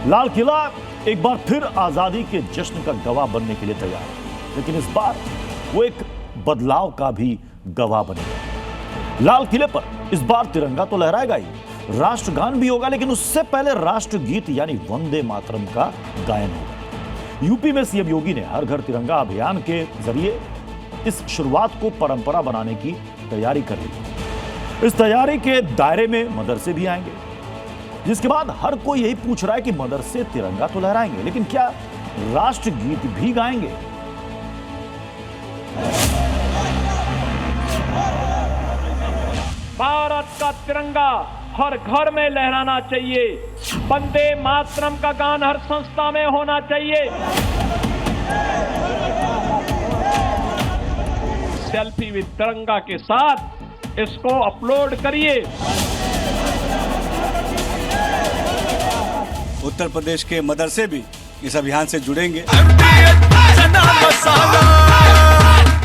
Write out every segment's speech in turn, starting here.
लाल किला एक बार फिर आजादी के जश्न का गवाह बनने के लिए तैयार है, लेकिन इस बार वो एक बदलाव का भी गवाह बनेगा। लाल किले पर इस बार तिरंगा तो लहराएगा ही, राष्ट्रगान भी होगा, लेकिन उससे पहले राष्ट्रगीत यानी वंदे मातरम का गायन होगा। यूपी में सीएम योगी ने हर घर तिरंगा अभियान के जरिए इस शुरुआत को परंपरा बनाने की तैयारी कर ली। इस तैयारी के दायरे में मदरसे भी आएंगे, जिसके बाद हर कोई यही पूछ रहा है कि मदरसे तिरंगा तो लहराएंगे, लेकिन क्या राष्ट्रगीत भी गाएंगे? भारत का तिरंगा हर घर में लहराना चाहिए, वंदे मातरम का गान हर संस्था में होना चाहिए। सेल्फी विद तिरंगा के साथ इसको अपलोड करिए। उत्तर प्रदेश के मदरसे भी इस अभियान से जुड़ेंगे।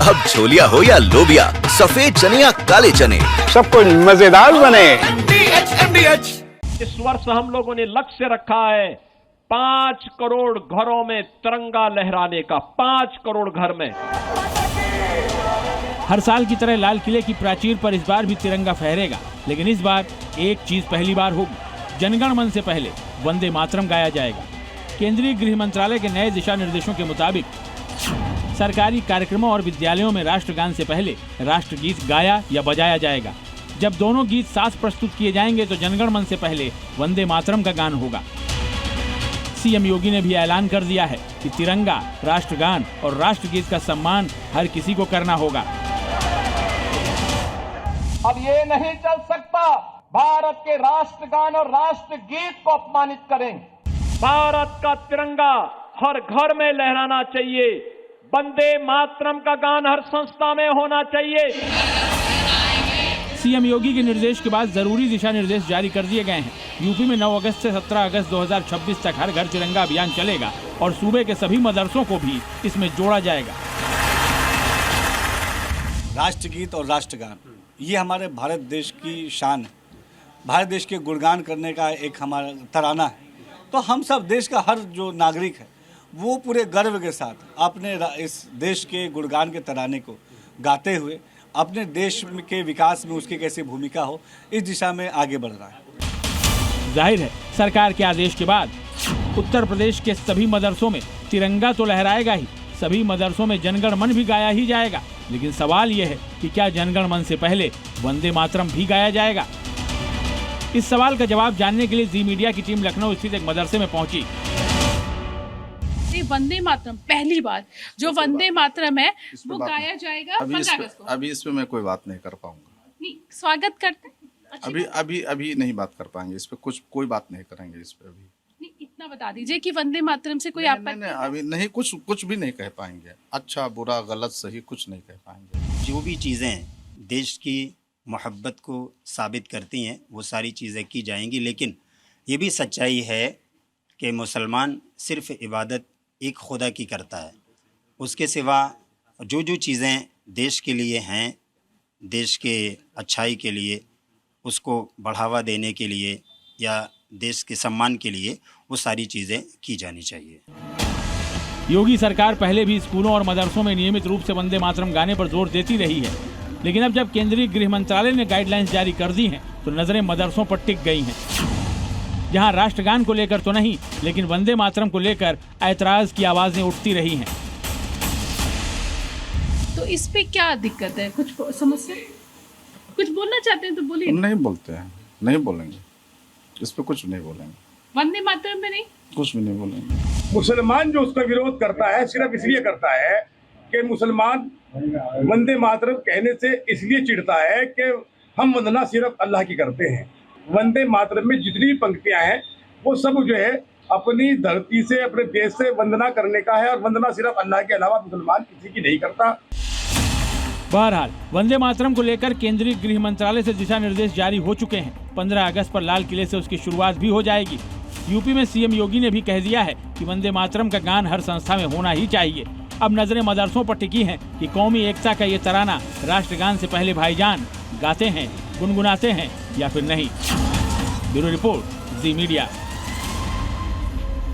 अब छोलिया हो या लोबिया, सफेद चने या काले चने, सब कुछ मजेदार बने। इस वर्ष हम लोगों ने लक्ष्य रखा है 5 करोड़ घरों में तिरंगा लहराने का। 5 करोड़ घर में। हर साल की तरह लाल किले की प्राचीर पर इस बार भी तिरंगा फहरेगा, लेकिन इस बार एक चीज पहली बार होगी। जनगण मन से पहले वंदे मातरम गाया जाएगा। केंद्रीय गृह मंत्रालय के नए दिशा निर्देशों के मुताबिक सरकारी कार्यक्रमों और विद्यालयों में राष्ट्रगान से पहले राष्ट्रगीत गाया या बजाया जाएगा। जब दोनों गीत साथ प्रस्तुत किए जाएंगे तो जनगण मन से पहले वंदे मातरम का गान होगा। सीएम योगी ने भी ऐलान कर दिया है कि तिरंगा, राष्ट्रगान और राष्ट्रगीत का सम्मान हर किसी को करना होगा। अब ये नहीं चल सकता भारत के राष्ट्रगान और राष्ट्रगीत को अपमानित करें। भारत का तिरंगा हर घर में लहराना चाहिए, वंदे मातरम का गान हर संस्था में होना चाहिए। सीएम योगी के निर्देश के बाद जरूरी दिशा निर्देश जारी कर दिए गए हैं। यूपी में 9 अगस्त से 17 अगस्त 2026 तक हर घर तिरंगा अभियान चलेगा और सूबे के सभी मदरसों को भी इसमें जोड़ा जाएगा। राष्ट्रगीत और राष्ट्रगान ये हमारे भारत देश की शान है, भारत देश के गुणगान करने का एक हमारा तराना है। तो हम सब देश का हर जो नागरिक है वो पूरे गर्व के साथ अपने इस देश के गुणगान के तराने को गाते हुए अपने देश के विकास में उसकी कैसी भूमिका हो, इस दिशा में आगे बढ़ रहा है। जाहिर है सरकार के आदेश के बाद उत्तर प्रदेश के सभी मदरसों में तिरंगा तो लहराएगा ही, सभी मदरसों में जनगण मन भी गाया ही जाएगा। लेकिन सवाल यह है कि क्या जनगण मन से पहले वंदे मातरम भी गाया जाएगा? इस सवाल का जवाब जानने के लिए जी मीडिया की टीम लखनऊ स्थित एक मदरसे में पहुंची। वंदे मातरम पहली बार जो वंदे मातरम है वो गाया जाएगा 15 अगस्त को। अभी इसमें मैं कोई बात नहीं कर पाऊंगा। नहीं, स्वागत करते हैं। अभी नहीं बात कर पाएंगे इस पे, कोई बात नहीं करेंगे इस पे अभी। नहीं, इतना बता दीजिए कि वंदे मातरम से कोई आपत्ति नहीं, अभी नहीं, कुछ भी नहीं कह पाएंगे। अच्छा बुरा गलत सही कुछ नहीं कह पाएंगे। जो भी चीज़ें देश की मोहब्बत को साबित करती हैं वो सारी चीज़ें की जाएंगी, लेकिन ये भी सच्चाई है कि मुसलमान सिर्फ इबादत एक खुदा की करता है। उसके सिवा जो चीज़ें देश के लिए हैं, देश के अच्छाई के लिए, उसको बढ़ावा देने के लिए या देश के सम्मान के लिए, वो सारी चीज़ें की जानी चाहिए। योगी सरकार पहले भी स्कूलों और मदरसों में नियमित रूप से वंदे मातरम गाने पर जोर देती रही है, लेकिन अब जब केंद्रीय गृह मंत्रालय ने गाइडलाइंस जारी कर दी हैं, तो नजरें मदरसों पर टिक गई हैं, जहां राष्ट्रगान को लेकर तो नहीं, लेकिन वंदे मातरम को लेकर ऐतराज की आवाजें उठती रही हैं। तो इस पे क्या दिक्कत है? कुछ समस्या, कुछ बोलना चाहते हैं तो बोलिए। नहीं बोलते हैं, नहीं बोलेंगे इस पे, कुछ नहीं बोलेंगे। वंदे मातरम में नहीं, कुछ भी नहीं बोलेंगे। मुसलमान जो उसका विरोध करता है सिर्फ इसलिए करता है कि मुसलमान वंदे मातरम कहने से इसलिए चिढ़ता है कि हम वंदना सिर्फ अल्लाह की करते हैं। वंदे मातरम में जितनी भी पंक्तियां हैं वो सब जो है अपनी धरती से, अपने देश से वंदना करने का है, और वंदना सिर्फ अल्लाह के अलावा मुसलमान किसी की नहीं करता। बहरहाल वंदे मातरम को लेकर केंद्रीय गृह मंत्रालय से दिशा निर्देश जारी हो चुके हैं। 15 अगस्त पर लाल किले से उसकी शुरुआत भी हो जाएगी। यूपी में सीएम योगी ने भी कह दिया है कि वंदे मातरम का गान हर संस्था में होना ही चाहिए। अब नजरें मदरसों पर टिकी हैं कि कौमी एकता का ये तराना राष्ट्रगान से पहले भाईजान गाते हैं, गुनगुनाते हैं या फिर नहीं। ब्यूरो रिपोर्ट, जी मीडिया।